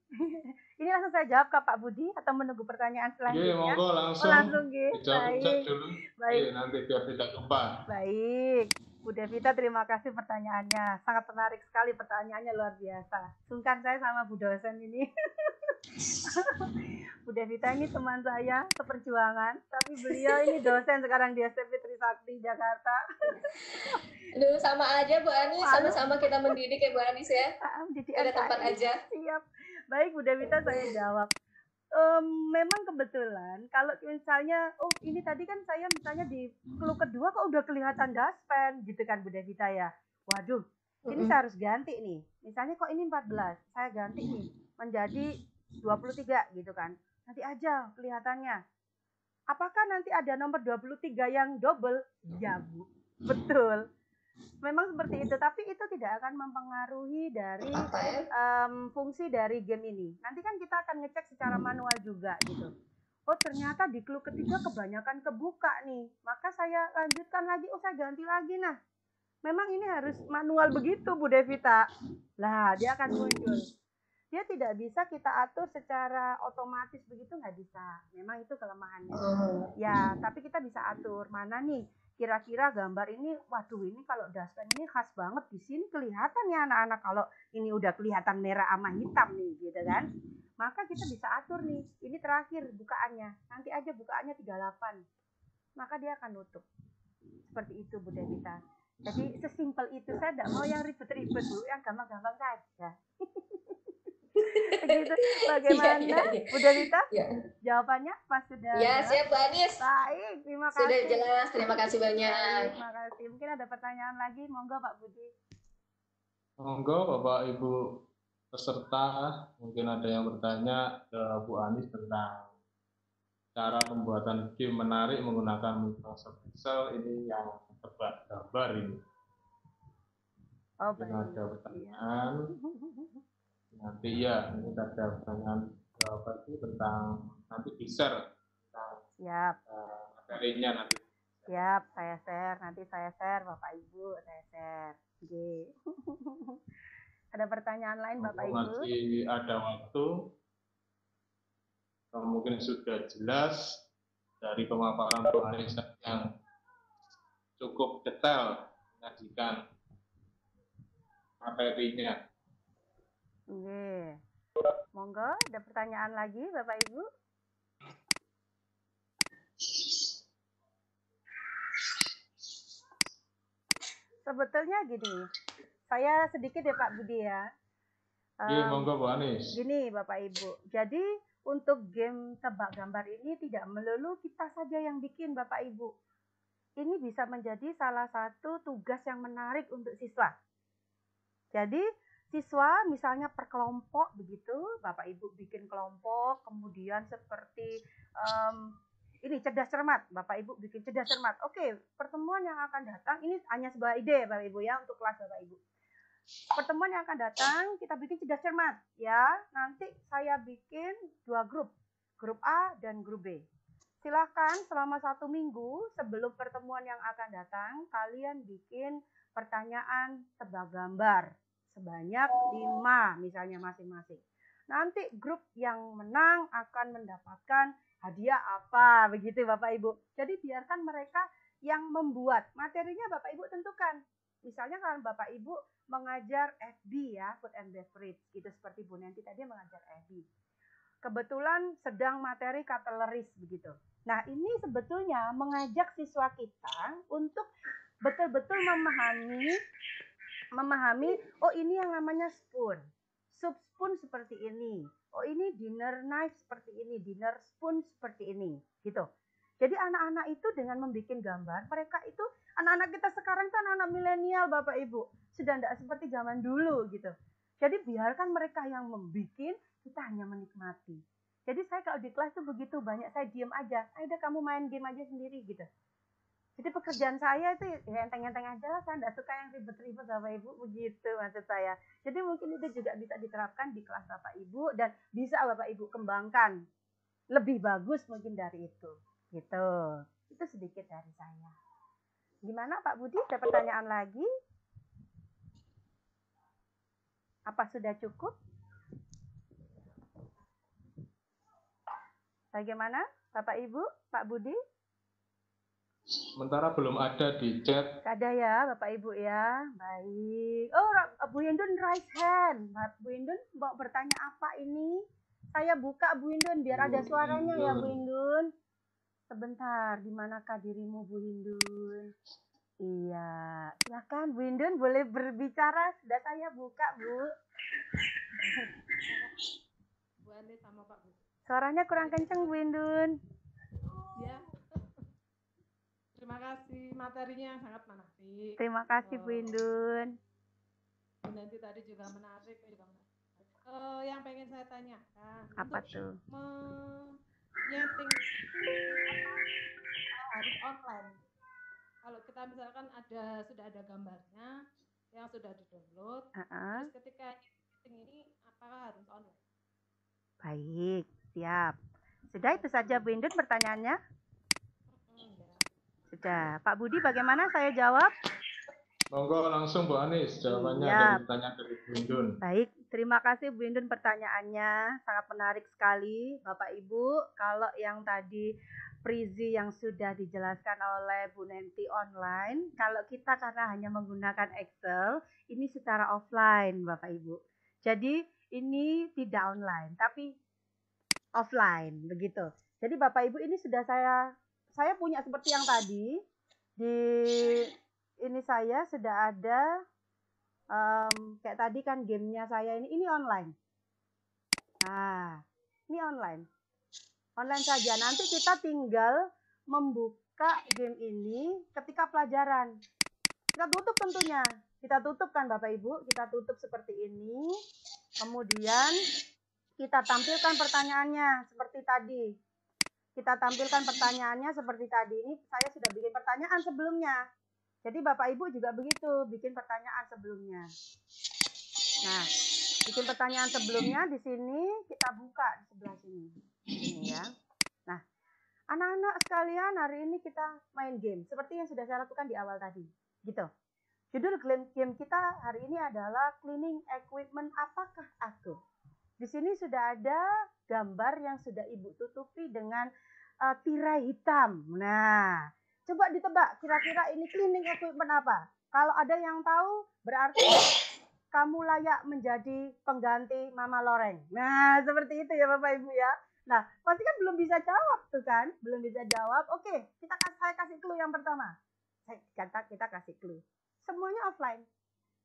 Ini langsung saya jawab ke Pak Budi atau menunggu pertanyaan selanjutnya? Monggo langsung. Langsung Baik. Dulu. Baik. Nanti biar tidak lupa. Baik. Bu Devita, terima kasih pertanyaannya. Sangat menarik sekali pertanyaannya, luar biasa. Sungkan saya sama Bu dosen ini. Bu Devita ini teman saya seperjuangan, tapi beliau ini dosen sekarang di SMP Trisakti Jakarta. Aduh, sama aja Bu Anis, sama-sama kita mendidik ya Bu Anis ya. Ada tempat aja. Siap. Baik Bu Devita, saya jawab. Memang kebetulan kalau misalnya ini tadi kan saya misalnya di clue kedua kok udah kelihatan dashpan gitu kan Bu Devita ya. Waduh, ini saya harus ganti nih. Misalnya kok ini 14, saya ganti nih menjadi 23 gitu kan. Nanti aja kelihatannya. Apakah nanti ada nomor 23 yang double? Ya Bu, betul. Memang seperti itu, tapi itu tidak akan mempengaruhi dari fungsi dari game ini. Nanti kan kita akan ngecek secara manual juga gitu. Oh ternyata di clue ketiga kebanyakan kebuka nih, maka saya lanjutkan lagi, saya ganti lagi. Nah, memang ini harus manual begitu Bu Devita. Nah, dia akan muncul. Dia tidak bisa kita atur secara otomatis begitu, nggak bisa. Memang itu kelemahannya. Ya, tapi kita bisa atur mana nih. Kira-kira gambar ini, waduh ini kalau dashpan ini khas banget di sini kelihatan ya anak-anak kalau ini udah kelihatan merah sama hitam nih gitu kan. Maka kita bisa atur nih, ini terakhir bukaannya. Nanti aja bukaannya 38. Maka dia akan nutup. Seperti itu Bu Devita. Jadi sesimpel itu, saya tidak mau yang ribet-ribet Bu, yang gampang-gampang saja. Begitu. Bagaimana Bu Devita? Jawabannya pas sudah. Ya, siap Bu Anis. Baik, terima kasih. Sudah jelas, terima kasih banyak. Terima kasih. Mungkin ada pertanyaan lagi, monggo Pak Budi. Monggo Bapak Ibu peserta, mungkin ada yang bertanya ke Bu Anis tentang cara pembuatan game menarik menggunakan Microsoft Excel ini yang tebak gambar ini. Ada pertanyaan. Nanti ya, ini ada pertanyaan tentang nanti di-share tentang materinya nanti. Siap, saya share. Nanti saya share, Bapak Ibu, saya share. Ada pertanyaan lain Bapak Ibu? Masih ada waktu. Mungkin sudah jelas dari pemaparan Bu Anis yang cukup detail menyajikan materinya. Monggo, ada pertanyaan lagi Bapak Ibu? Sebetulnya gini, saya sedikit ya Pak Budi ya. Monggo Bu Anis. Gini Bapak Ibu, jadi untuk game tebak gambar ini tidak melulu kita saja yang bikin Bapak Ibu. Ini bisa menjadi salah satu tugas yang menarik untuk siswa. Jadi siswa misalnya per kelompok begitu, Bapak Ibu bikin kelompok, kemudian seperti ini cerdas cermat, Bapak Ibu bikin cerdas cermat. Oke, pertemuan yang akan datang, ini hanya sebuah ide Bapak Ibu ya untuk kelas Bapak Ibu. Pertemuan yang akan datang, kita bikin cerdas cermat ya. Nanti saya bikin 2 grup A dan grup B. Silahkan selama 1 minggu sebelum pertemuan yang akan datang, kalian bikin pertanyaan tebak gambar sebanyak 5 misalnya masing-masing. Nanti grup yang menang akan mendapatkan hadiah apa, begitu Bapak Ibu. Jadi biarkan mereka yang membuat. Materinya Bapak Ibu tentukan. Misalnya kalau Bapak Ibu mengajar FB ya, food and beverage, gitu seperti Bu Nanti tadi mengajar FB. Kebetulan sedang materi cutleries begitu. Nah, ini sebetulnya mengajak siswa kita untuk betul-betul memahami, oh ini yang namanya spoon. Soup spoon seperti ini. Oh ini dinner knife seperti ini, dinner spoon seperti ini, gitu. Jadi anak-anak itu dengan membuat gambar, mereka itu, anak-anak kita sekarang itu anak-anak milenial Bapak Ibu. Sudah tidak seperti zaman dulu gitu. Jadi biarkan mereka yang membuat, kita hanya menikmati. Jadi saya kalau di kelas itu begitu banyak, saya diem aja. Ayo kamu main game aja sendiri gitu. Jadi pekerjaan saya itu ya enteng-enteng aja lah, saya tidak suka yang ribet-ribet Bapak Ibu, begitu maksud saya. Jadi mungkin itu juga bisa diterapkan di kelas Bapak Ibu dan bisa Bapak Ibu kembangkan lebih bagus mungkin dari itu. Gitu. Itu sedikit dari saya. Gimana Pak Budi? Ada pertanyaan lagi? Apa sudah cukup? Bagaimana Bapak Ibu, Pak Budi? Sementara belum ada di chat. Ada ya Bapak Ibu ya. Baik. Oh, Bu Indun raise hand. Bu Indun mau bertanya apa ini? Saya buka Bu Indun biar ada suaranya ya Bu Indun. Sebentar, di manakah dirimu Bu Indun? Iya, silakan Bu Indun boleh berbicara. Sudah saya buka Bu. Bu Andi sama Pak Bu. Suaranya kurang kenceng Bu Indun. Ya. Terima kasih materinya sangat menarik. Terima kasih Bu Indun. Bu Nanti tadi juga menarik. Yang pengen saya tanyakan. Apa tuh? Menyeting harus online. Kalau kita misalkan sudah ada gambarnya yang sudah di-download, terus ketika nyeting ini apakah harus online? Baik, siap. Sudah itu saja Bu Indun pertanyaannya? Sudah. Pak Budi bagaimana saya jawab? Monggo langsung Bu Anis jawabannya dari pertanyaan dari Bu Indun. Baik, terima kasih Bu Indun pertanyaannya. Sangat menarik sekali Bapak Ibu. Kalau yang tadi Prizi yang sudah dijelaskan oleh Bu Nanti online, kalau kita karena hanya menggunakan Excel, ini secara offline Bapak Ibu. Jadi ini tidak online, tapi offline begitu. Jadi Bapak Ibu ini sudah saya punya seperti yang tadi di ini saya sudah ada kayak tadi kan gamenya saya ini online. Nah ini online saja. Nanti kita tinggal membuka game ini ketika pelajaran. Kita tutup tentunya. Kita tutup kan Bapak Ibu. Kita tutup seperti ini. Kemudian kita tampilkan pertanyaannya seperti tadi. Kita tampilkan pertanyaannya seperti tadi. Ini saya sudah bikin pertanyaan sebelumnya. Jadi Bapak Ibu juga begitu, bikin pertanyaan sebelumnya. Nah, bikin pertanyaan sebelumnya di sini kita buka di sebelah sini. Ini ya. Nah, anak-anak sekalian, hari ini kita main game seperti yang sudah saya lakukan di awal tadi. Gitu. Judul game kita hari ini adalah Cleaning Equipment Apakah Aku? Di sini sudah ada gambar yang sudah Ibu tutupi dengan tirai hitam. Nah, coba ditebak kira-kira ini cleaning equipment apa? Kalau ada yang tahu, berarti kamu layak menjadi pengganti Mama Loreng. Nah, seperti itu ya Bapak Ibu ya. Nah, pasti kan belum bisa jawab tuh kan? Belum bisa jawab. Oke, saya kasih clue yang pertama. Kita kasih clue. Semuanya offline.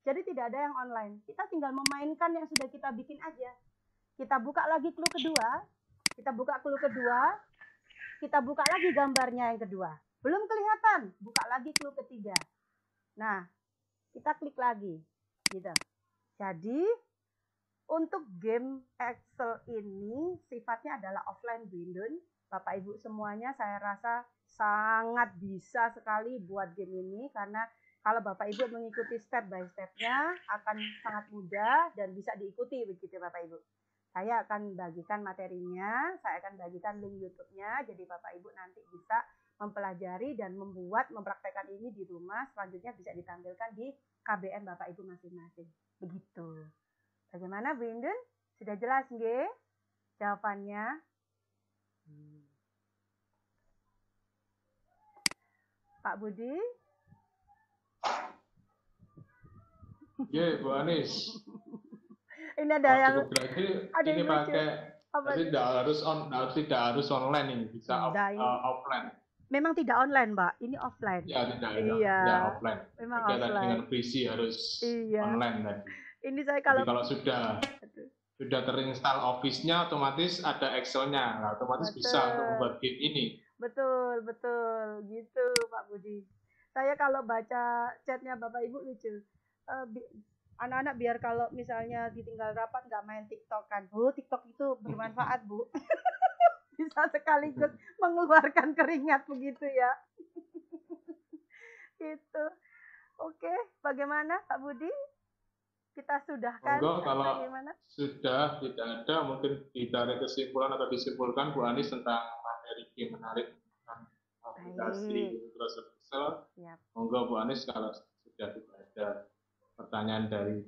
Jadi tidak ada yang online. Kita tinggal memainkan yang sudah kita bikin aja. Kita buka lagi clue kedua. Kita buka clue kedua. Kita buka lagi gambarnya yang kedua. Belum kelihatan. Buka lagi clue ketiga. Nah, kita klik lagi. Gitu. Jadi, untuk game Excel ini sifatnya adalah offline Bu Indun. Bapak Ibu semuanya saya rasa sangat bisa sekali buat game ini. Karena kalau Bapak Ibu mengikuti step by step-nya akan sangat mudah dan bisa diikuti begitu Bapak Ibu. Saya akan bagikan materinya, saya akan bagikan link YouTube-nya, jadi Bapak Ibu nanti bisa mempelajari dan mempraktekkan ini di rumah, selanjutnya bisa ditampilkan di KBM Bapak Ibu masing-masing. Begitu. Bagaimana Bu Indun? Sudah jelas nggih jawabannya? Pak Budi. Ya, Bu Anis. Ini ada yang ini pakai, tapi tidak harus online ini, bisa offline. Memang tidak online, Mbak. Ini offline. Ya, tidak. Iya. Ya, offline. Memang offline. Dengan visi harus online tadi. Ini saya kalau sudah terinstall Office-nya, otomatis ada Excel-nya. Nah, otomatis bisa untuk membuat game ini. Betul. Gitu, Pak Budi. Saya kalau baca chatnya Bapak Ibu lucu. Anak-anak biar kalau misalnya ditinggal rapat nggak main TikTok kan. Bu, TikTok itu bermanfaat, Bu. Bisa sekaligus mengeluarkan keringat begitu ya. Gitu. Oke, bagaimana Pak Budi? Kita sudahkan. Kalau bagaimana? Sudah tidak ada, mungkin ditarik kesimpulan atau disimpulkan Bu Anis tentang materi yang menarik tentang aplikasi Microsoft Excel. Monggo Bu Anis kalau sudah tidak ada pertanyaan dari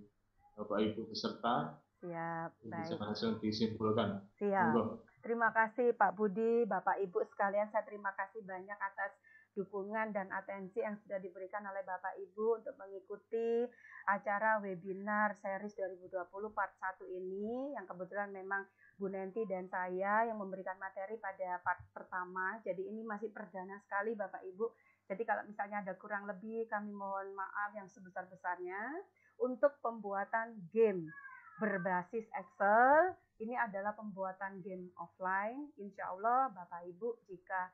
Bapak Ibu peserta, bisa langsung disimpulkan. Siap. Terima kasih Pak Budi, Bapak Ibu sekalian, saya terima kasih banyak atas dukungan dan atensi yang sudah diberikan oleh Bapak Ibu untuk mengikuti acara webinar series 2020 part 1 ini, yang kebetulan memang Bu Nenti dan saya yang memberikan materi pada part pertama. Jadi ini masih perdana sekali Bapak Ibu. Jadi kalau misalnya ada kurang lebih, kami mohon maaf yang sebesar-besarnya. Untuk pembuatan game berbasis Excel, ini adalah pembuatan game offline. Insya Allah Bapak Ibu jika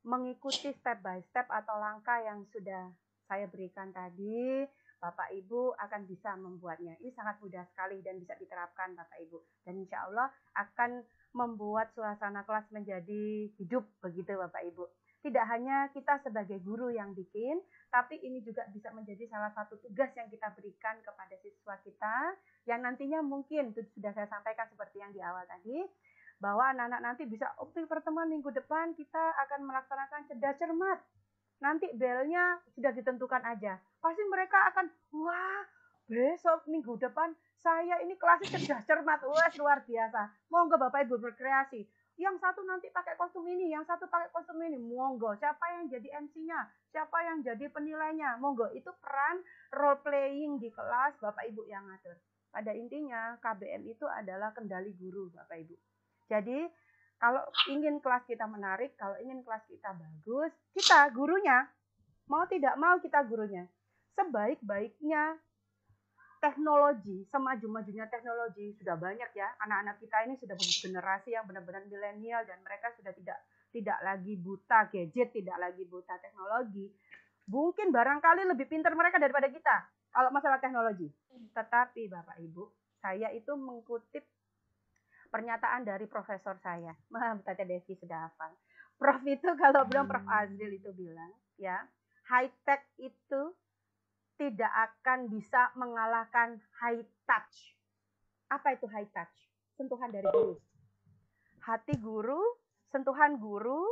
mengikuti step by step atau langkah yang sudah saya berikan tadi, Bapak Ibu akan bisa membuatnya. Ini sangat mudah sekali dan bisa diterapkan Bapak Ibu. Dan insya Allah akan membuat suasana kelas menjadi hidup begitu Bapak Ibu. Tidak hanya kita sebagai guru yang bikin, tapi ini juga bisa menjadi salah satu tugas yang kita berikan kepada siswa kita, yang nantinya mungkin sudah saya sampaikan seperti yang di awal tadi, bahwa anak-anak nanti bisa, pertemuan minggu depan kita akan melaksanakan cerdas cermat. Nanti belnya sudah ditentukan aja. Pasti mereka akan, wah besok minggu depan saya ini kelasnya cerdas cermat. Wah luar biasa. Monggo Bapak Ibu berkreasi. Yang satu nanti pakai kostum ini, yang satu pakai kostum ini. Monggo, siapa yang jadi MC-nya, siapa yang jadi penilainya. Monggo, itu peran role playing di kelas Bapak Ibu yang ngatur. Pada intinya KBM itu adalah kendali guru Bapak Ibu. Jadi kalau ingin kelas kita menarik, kalau ingin kelas kita bagus, kita gurunya, mau tidak mau kita gurunya. Sebaik-baiknya teknologi, semaju-majunya teknologi, sudah banyak ya, anak-anak kita ini sudah generasi yang benar-benar milenial dan mereka sudah tidak lagi buta gadget, tidak lagi buta teknologi. Mungkin barangkali lebih pintar mereka daripada kita kalau masalah teknologi. Tetapi Bapak Ibu, saya itu mengutip pernyataan dari profesor saya. Tata Devi sudah hafal. Prof itu kalau bilang, Prof Azril itu bilang, ya, high tech itu tidak akan bisa mengalahkan high touch. Apa itu high touch? Sentuhan dari guru. Hati guru, sentuhan guru,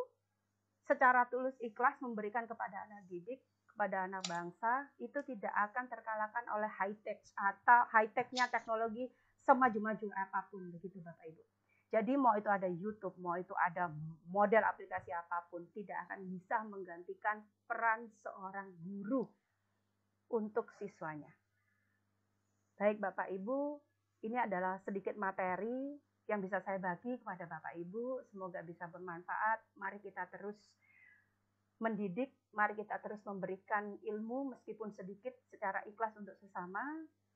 secara tulus ikhlas memberikan kepada anak didik, kepada anak bangsa, itu tidak akan terkalahkan oleh high tech atau high technya teknologi semaju-maju apapun, begitu Bapak Ibu. Jadi mau itu ada YouTube, mau itu ada model aplikasi apapun, tidak akan bisa menggantikan peran seorang guru untuk siswanya. Baik Bapak Ibu, ini adalah sedikit materi yang bisa saya bagi kepada Bapak Ibu. Semoga bisa bermanfaat. Mari kita terus mendidik, mari kita terus memberikan ilmu meskipun sedikit secara ikhlas untuk sesama,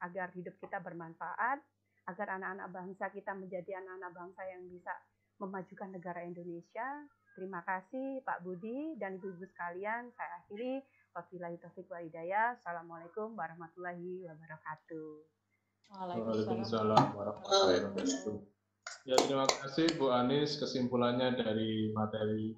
agar hidup kita bermanfaat, agar anak-anak bangsa kita menjadi anak-anak bangsa yang bisa memajukan negara Indonesia. Terima kasih Pak Budi dan Ibu-Ibu sekalian. Saya akhiri. Wabillahi taufiq wal hidayah. Assalamualaikum warahmatullahi wabarakatuh. Waalaikumsalam warahmatullahi wabarakatuh. Ya, terima kasih Bu Anis kesimpulannya dari materi